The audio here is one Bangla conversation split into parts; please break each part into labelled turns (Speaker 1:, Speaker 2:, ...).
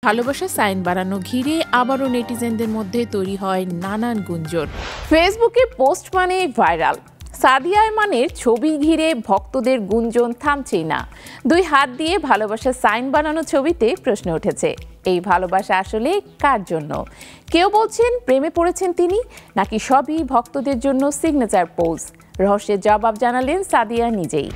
Speaker 1: ভালোবাসার সাইন বাড়ানো ঘিরে আবারও নেটিজেনদের মধ্যে তৈরি হয় নানান গুঞ্জন। ফেসবুকে পোস্ট মানে ভাইরাল। সাদিয়া আয়মানের ছবি ঘিরে ভক্তদের গুঞ্জন থামছেই না। 2 হাত দিয়ে ভালোবাসার সাইন বানানো ছবিতে প্রশ্ন উঠেছে, এই ভালোবাসা আসলে কার জন্য? কেউ বলছেন প্রেমে পড়েছেন তিনি, নাকি সবই ভক্তদের জন্য সিগনেচার পোজ? রহস্যের জবাব জানালেন সাদিয়া নিজেই।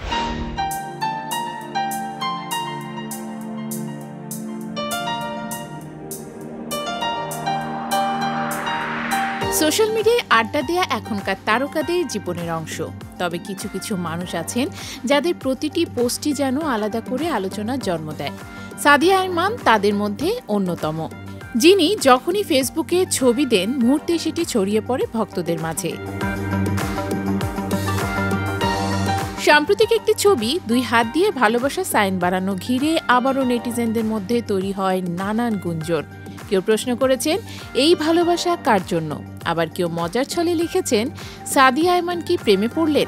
Speaker 1: সোশ্যাল মিডিয়ায় আড্ডা দেয়া এখনকার তারকাদের জীবনের অংশ। তবে কিছু কিছু মানুষ আছেন যাদের প্রতিটি পোস্টই যেন আলাদা করে আলোচনার জন্ম দেয়। সাদিয়া আয়মান তাদের মধ্যে অন্যতম, যিনি যখনই ফেসবুকে ছবি দেন মুহূর্তে সেটি ছড়িয়ে পড়ে ভক্তদের মাঝে। সাম্প্রতিক একটি ছবি 2 হাত দিয়ে ভালোবাসার সাইন বাড়ানো ঘিরে আবারও নেটিজেনদের মধ্যে তৈরি হয় নানান গুঞ্জন। কেউ প্রশ্ন করেছেন এই ভালোবাসা কার জন্য, আবার কেউ মজার ছলে লিখেছেন সাদিয়া আয়মান কি প্রেমে পড়লেন?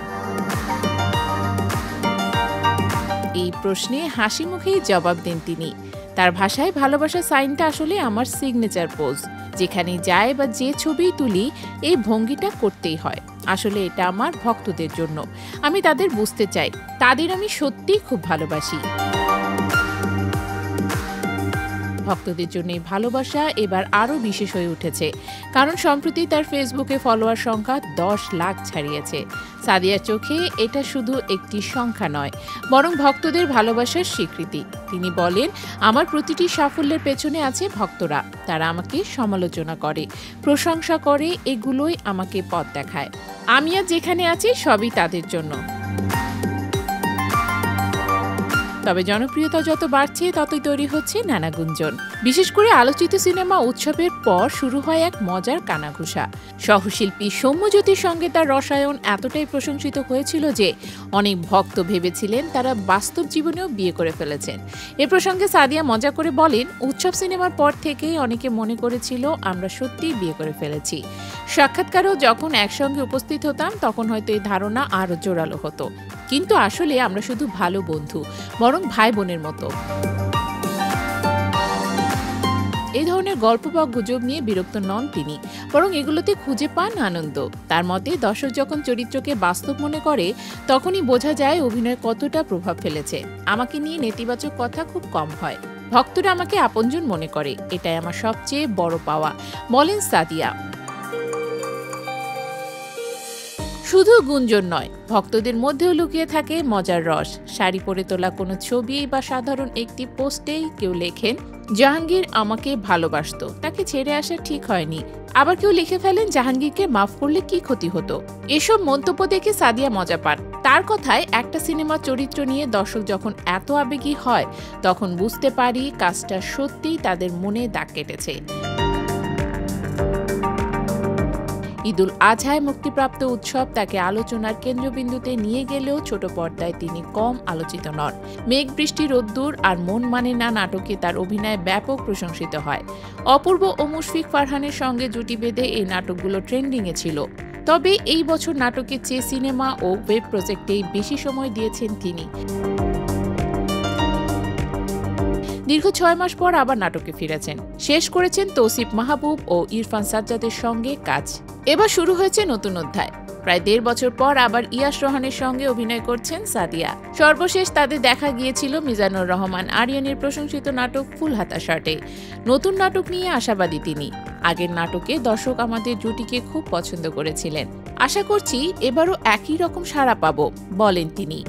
Speaker 1: এই প্রশ্নে হাসি মুখেই জবাব দেন তিনি। তার ভাষায় ভালোবাসার সাইনটা আসলে আমার সিগনেচার পোজ। যেখানে যায় বা যে ছবি তুলি এই ভঙ্গিটা করতেই হয়। আসলে এটা আমার ভক্তদের জন্য। আমি তাদের বুঝতে চাই, তাদের আমি সত্যিই খুব ভালোবাসি। ভক্তদের জন্য এই ভালোবাসা এবার আরও বিশেষ হয়ে উঠেছে, কারণ সম্প্রতি তার ফেসবুকে ফলোয়ার সংখ্যা 10 লাখ ছাড়িয়েছে। সাদিয়ার চোখে এটা শুধু একটি সংখ্যা নয়, বরং ভক্তদের ভালোবাসার স্বীকৃতি। তিনি বলেন, আমার প্রতিটি সাফল্যের পেছনে আছে ভক্তরা। তারা আমাকে সমালোচনা করে, প্রশংসা করে, এগুলোই আমাকে পথ দেখায়। আমি আর যেখানে আছি সবই তাদের জন্য। তবে জনপ্রিয়তা যত বাড়ছে ততই তৈরি হচ্ছে নানা গুঞ্জন। বিশেষ করে আলোচিত সিনেমা উৎসবের পর শুরু হয় এক মজার কানাঘুষা। সহশিল্পী সৌম্যজ্যোতির সঙ্গে তার রসায়ন এতটাই প্রশংসিত হয়েছিল যে অনেক ভক্ত ভেবেছিলেন তারা বাস্তব জীবনেও বিয়ে করে ফেলেছেন। এ প্রসঙ্গে সাদিয়া মজা করে বলেন, উৎসব সিনেমার পর থেকেই অনেকে মনে করেছিল আমরা সত্যিই বিয়ে করে ফেলেছি। সাক্ষাৎকারেও যখন একসঙ্গে উপস্থিত হতাম তখন হয়তো এই ধারণা আরও জোরালো হতো, কিন্তু আসলে আমরা শুধু ভালো বন্ধু, বরং ভাই বোনের মতো। এই ধরনের গল্প বা গুজব নিয়ে বিরক্ত নন তিনি, বরং এগুলোতে খুঁজে পান আনন্দ। তার মতে, দর্শক যখন চরিত্রকে বাস্তব মনে করে তখনই বোঝা যায় অভিনয় কতটা প্রভাব ফেলেছে। আমাকে নিয়ে নেতিবাচক কথা খুব কম হয়। ভক্তরা আমাকে আপনজন মনে করে, এটাই আমার সবচেয়ে বড় পাওয়া, বলেন সাদিয়া। শুধু গুঞ্জন নয়, ভক্তদের মধ্যেও লুকিয়ে থাকে মজার রস। শাড়ি পরে তোলা কোনো ছবি বা সাধারণ একটি পোস্টেই কেউ লেখেন, জাহাঙ্গীর আমাকে ভালোবাসত, তাকে ছেড়ে আসা ঠিক হয়নি। আবার কেউ লিখে ফেলেন, জাহাঙ্গীরকে মাফ করলে কি ক্ষতি হতো। এসব মন্তব্য দেখে সাদিয়া মজা পান। তার কথায়, একটা সিনেমার চরিত্র নিয়ে দর্শক যখন এত আবেগী হয় তখন বুঝতে পারি কাজটা সত্যিই তাদের মনে দাগ কেটেছে। ঈদুল আজহায় মুক্তিপ্রাপ্ত উৎসব তাকে আলোচনার কেন্দ্রবিন্দুতে নিয়ে গেলেও ছোট পর্দায় তিনি কম আলোচিত নন। মেঘ বৃষ্টি রোদ্দুর আর মন মানে না নাটকে তার অভিনয় ব্যাপক প্রশংসিত হয়। অপূর্ব ও মুশফিক ফারহানের সঙ্গে জুটি বেঁধে এই নাটকগুলো ট্রেন্ডিংয়ে ছিল। তবে এই বছর নাটকের চেয়ে সিনেমা ও ওয়েব প্রজেক্টেই বেশি সময় দিয়েছেন তিনি। দীর্ঘ 6 মাস পর আবার নাটকে ফিরেছেন। শেষ করেছেন তৌসিফ মাহবুব ও ইরফান সাজ্জাদের সঙ্গে কাজ। এবার শুরু হয়েছে নতুন অধ্যায়। প্রায় 1.5 বছর পর আবার ইয়াশ রোহানের সঙ্গে অভিনয় করছেন সাদিয়া। সর্বশেষ তাদের দেখা গিয়েছিল মিজানুর রহমান আরিয়ানের প্রশংসিত নাটক ফুল হাতা শার্টে। নতুন নাটক নিয়ে আশাবাদী তিনি। আগের নাটকে দর্শক আমাদের জুটিকে খুব পছন্দ করেছিলেন। আশা করছি এবারও একই রকম সাড়া পাবো, বলেন তিনি।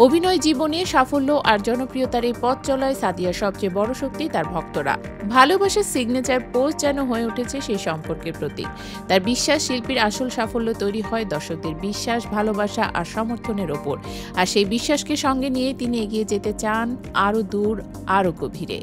Speaker 1: অভিনয় জীবনে সাফল্য আর জনপ্রিয়তার এই পথ চলায় সাদিয়ার সবচেয়ে বড় শক্তি তার ভক্তরা। ভালোবাসার সিগনেচার পোস্ট যেন হয়ে উঠেছে সেই সম্পর্কের প্রতীক। তার বিশ্বাস, শিল্পীর আসল সাফল্য তৈরি হয় দর্শকদের বিশ্বাস, ভালোবাসা আর সমর্থনের ওপর। আর সেই বিশ্বাসকে সঙ্গে নিয়ে তিনি এগিয়ে যেতে চান আরও দূর, আরও গভীরে।